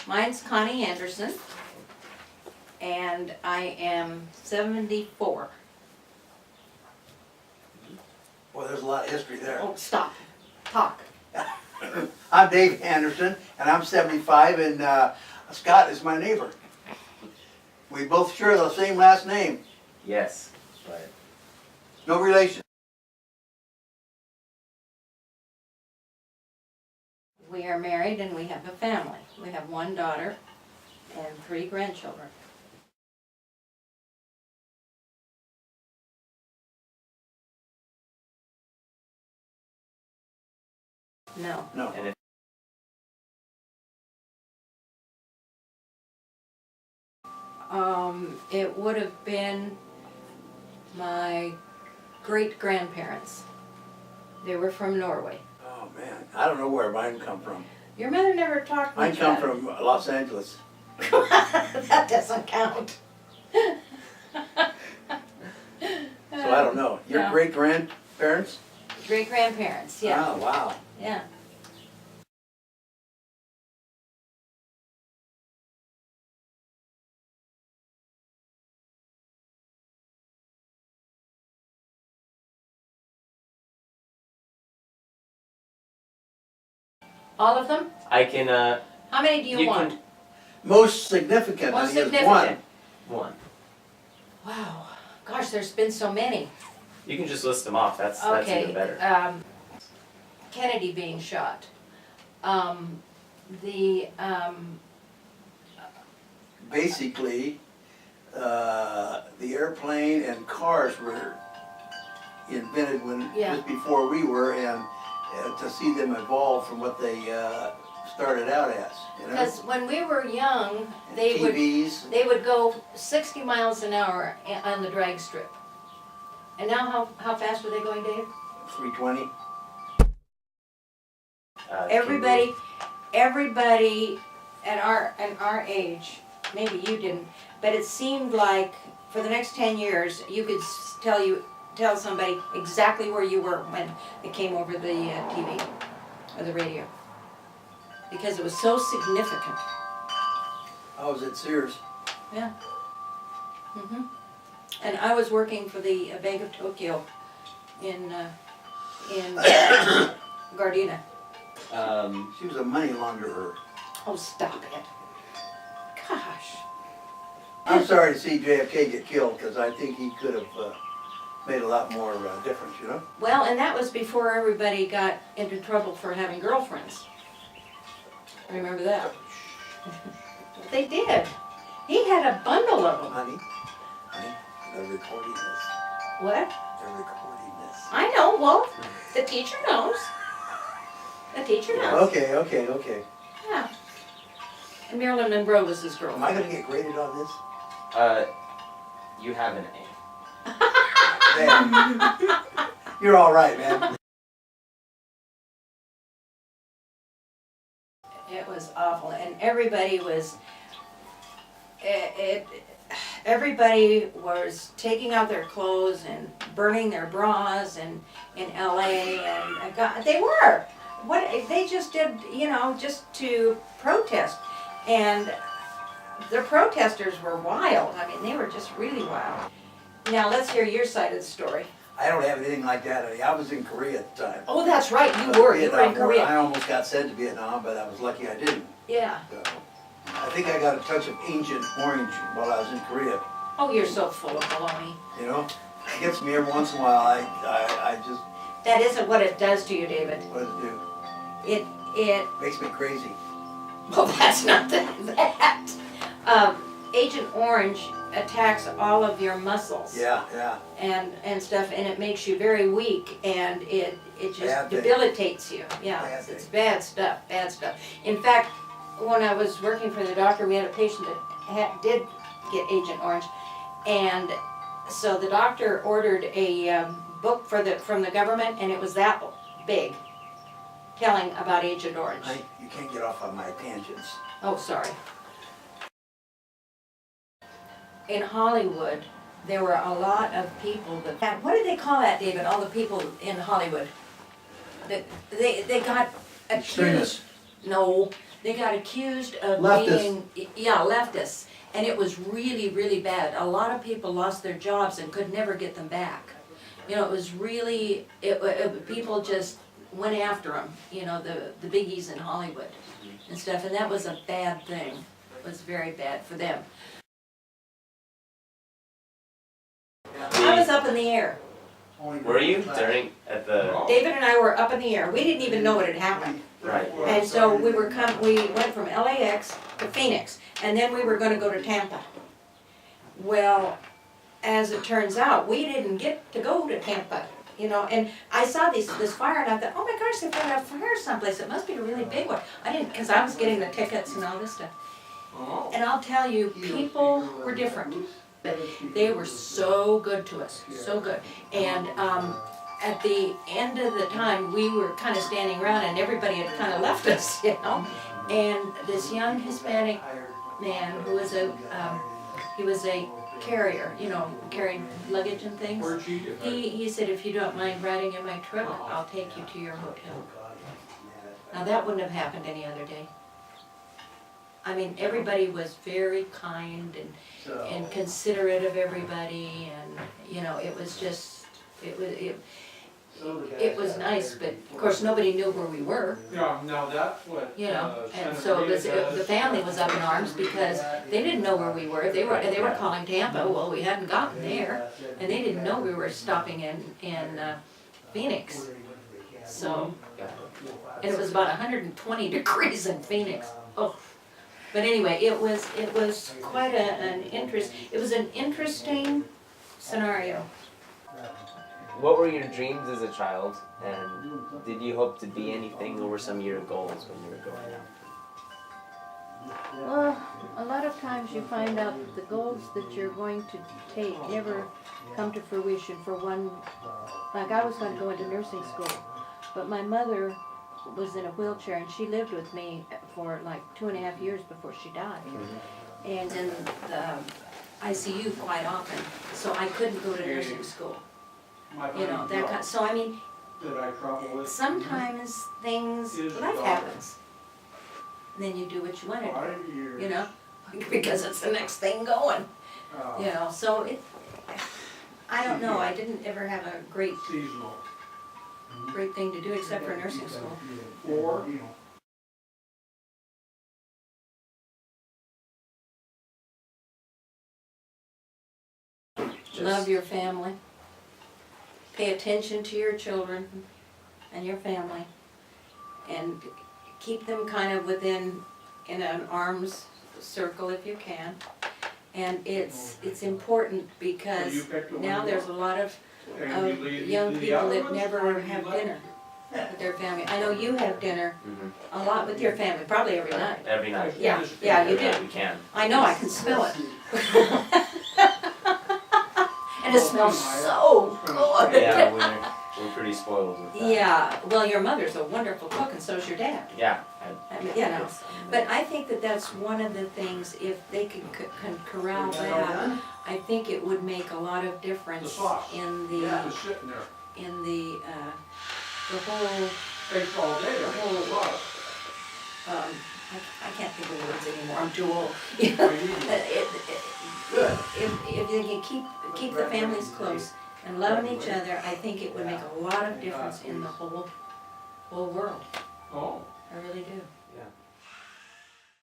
Mine's Connie Anderson, and I am 74. Well, there's a lot of history there. Oh, stop. Talk. I'm Dave Anderson, and I'm 75, and Scott is my neighbor. We both share the same last name. Yes, but No relation. We are married and we have a family. We have one daughter and 3 grandchildren. No. No. and It would have been my great-grandparents. They were from Norway. Oh man, I don't know where mine come from. Your mother never talked Mine much come about from Los Angeles. it. That doesn't count. So I don't know. Your No. great grandparents? Great-grandparents, yeah, Oh wow. yeah. All of them? I can, How many do you want? can, Most significant Most is significant. one. Wow, gosh, there's been so many. You can just list them off, that's even Okay, better. Kennedy being shot. Basically, the airplane and cars were invented when Yeah. just before we were, and to see them evolve from what they started out as, you know. Because when we were young, And they TVs. would go 60 miles an hour on the drag strip. And now how fast were they going, Dave? 320. Everybody at our age, maybe you didn't, but it seemed like for the next 10 years you could tell somebody exactly where you were when it came over the TV or the radio, because it was so significant. I was at Sears. Yeah. And I was working for the Bank of Tokyo in Gardena. She was a money launderer. Oh, stop it. Gosh. I'm sorry to see JFK get killed, because I think he could have made a lot more difference, you know? Well, and that was before everybody got into trouble for having girlfriends. Remember that? They did. He had a bundle of them. Honey, they're recording this. What? They're recording this. I know, well, the teacher knows. The teacher knows. Okay. Yeah. And Marilyn Monroe was his Am girlfriend. I gonna get graded on this? You have an A. Man, you're all right, man. It was awful, and everybody was, everybody was taking out their clothes and burning their bras in LA, and God, they were. They just did, just to protest. And the protesters were wild. I mean, they were just really wild. Now, let's hear your side of the story. I don't have anything like that, honey. I was in Korea at the time. Oh, that's right, you were in Vietnam War, Korea. I almost got sent to Vietnam, but I was lucky I didn't. Yeah. So, I think I got a touch of Agent Orange while I was in Korea. Oh, you're so full of baloney. You know, it gets me every once in a while. I just, That isn't what it does to you, David. what does it do? It Makes me crazy. well, that's not that. Agent Orange attacks all of your muscles. Yeah. And stuff, and it makes you very weak, and it just Bad thing. debilitates you. Yeah, Bad it's thing. bad stuff. In fact, when I was working for the doctor, we had a patient that did get Agent Orange, and so the doctor ordered a book from the government, and it was that big, telling about Agent Orange. You can't get off on my tangents. Oh, sorry. In Hollywood, there were a lot of people that, what did they call that, David, all the people in Hollywood? That they got accused. Extremists. No, They got accused of Leftists. leftists, and it was really, really bad. A lot of people lost their jobs and could never get them back. You know, it was really, people just went after them, you know, the biggies in Hollywood and stuff, and that was a bad thing. It was very bad for them. I was up in the air. Were you during at the David and I were up in the air. We didn't even know what had happened. right? And so we went from LAX to Phoenix, and then we were gonna go to Tampa. Well, as it turns out, we didn't get to go to Tampa, you know, and I saw this fire and I thought, oh my gosh, they've got a fire someplace. It must be a really big one. I didn't, because I was getting the tickets and all this stuff. And I'll tell you, people were different. But they were so good to us, so good. And at the end of the time, we were kind of standing around and everybody had kind of left us, you know. And this young Hispanic man who was he was a carrier, you know, carrying luggage and things. He said, if you don't mind riding in my truck, I'll take you to your hotel. Now that wouldn't have happened any other day. I mean, everybody was very kind and considerate of everybody, and, you know, it was just, it was nice, but of course, nobody knew where we were. Yeah, now that's what. You know, and so the family was up in arms because they didn't know where we were. They were calling Tampa. Well, we hadn't gotten there, and they didn't know we were stopping in Phoenix. So, and it was about 120 degrees in Phoenix. Oh, but anyway, it was quite an interesting scenario. What were your dreams as a child, and did you hope to be anything? What were some of your goals when you were growing up? Well, a lot of times you find out that the goals that you're going to take never come to fruition. For one, like I was going to go into nursing school, but my mother was in a wheelchair and she lived with me for like 2.5 years before she died. And in the ICU quite often, so I couldn't go to nursing school. You know, that kind, so I mean, sometimes life happens. And then you do what you want to do, you know, because it's the next thing going, you know, so I don't know, I didn't ever have a great thing to do except for nursing school. Love your family. Pay attention to your children and your family, and keep them kind of in an arm's circle if you can. And it's important because now there's a lot of young people that never have dinner with their family. I know you have dinner a lot with your family, probably every night. Every night. Yeah, you do. We can. I know, I can smell it. And it smells so good. Yeah, we're pretty spoiled with that. Yeah, well, your mother's a wonderful cook, and so's your dad. Yeah. I mean, you know, but I think that that's one of the things, if they can corral that, I think it would make a lot of difference in the whole, I can't think of the words anymore, I'm too old. If you can keep the families close and loving each other, I think it would make a lot of difference in the whole world. Oh. I really do.